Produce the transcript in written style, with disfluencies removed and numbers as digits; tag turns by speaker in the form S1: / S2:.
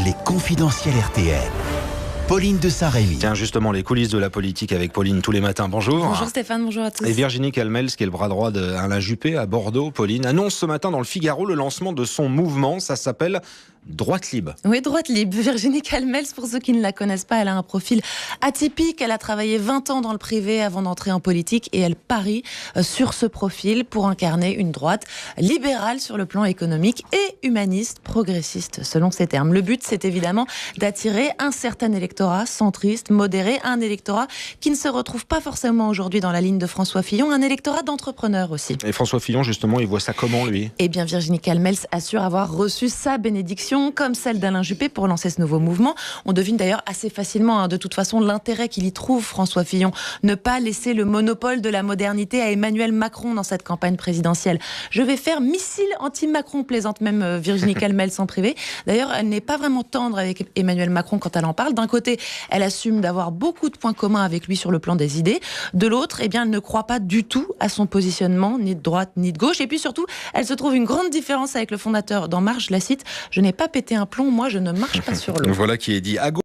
S1: les confidentiels RTL. Pauline de Saint-Rémy.
S2: Tiens, justement, les coulisses de la politique avec Pauline tous les matins. Bonjour.
S3: Bonjour Stéphane, bonjour à tous.
S2: Et Virginie Calmels, qui est le bras droit d'Alain Juppé à Bordeaux, Pauline, annonce ce matin dans le Figaro le lancement de son mouvement. Ça s'appelle Droite Libre.
S3: Oui, Droite Libre. Virginie Calmels, pour ceux qui ne la connaissent pas, elle a un profil atypique. Elle a travaillé 20 ans dans le privé avant d'entrer en politique et elle parie sur ce profil pour incarner une droite libérale sur le plan économique et humaniste, progressiste, selon ses termes. Le but, c'est évidemment d'attirer un certain électorat centriste, modéré, un électorat qui ne se retrouve pas forcément aujourd'hui dans la ligne de François Fillon, un électorat d'entrepreneurs aussi.
S2: Et François Fillon, justement, il voit ça comment, lui ?
S3: Eh bien, Virginie Calmels assure avoir reçu sa bénédiction, comme celle d'Alain Juppé, pour lancer ce nouveau mouvement. On devine d'ailleurs assez facilement, de toute façon, l'intérêt qu'il y trouve, François Fillon. Ne pas laisser le monopole de la modernité à Emmanuel Macron dans cette campagne présidentielle. Je vais faire missile anti-Macron, plaisante même Virginie Calmels en privé. D'ailleurs, elle n'est pas vraiment tendre avec Emmanuel Macron quand elle en parle. D'un côté, elle assume d'avoir beaucoup de points communs avec lui sur le plan des idées. De l'autre, eh bien, elle ne croit pas du tout à son positionnement, ni de droite, ni de gauche. Et puis surtout, elle se trouve une grande différence avec le fondateur d'En Marche. Je la cite: « Je n'ai pas pété un plomb, moi je ne marche pas sur l'eau ».
S2: Voilà qui est dit. À gauche.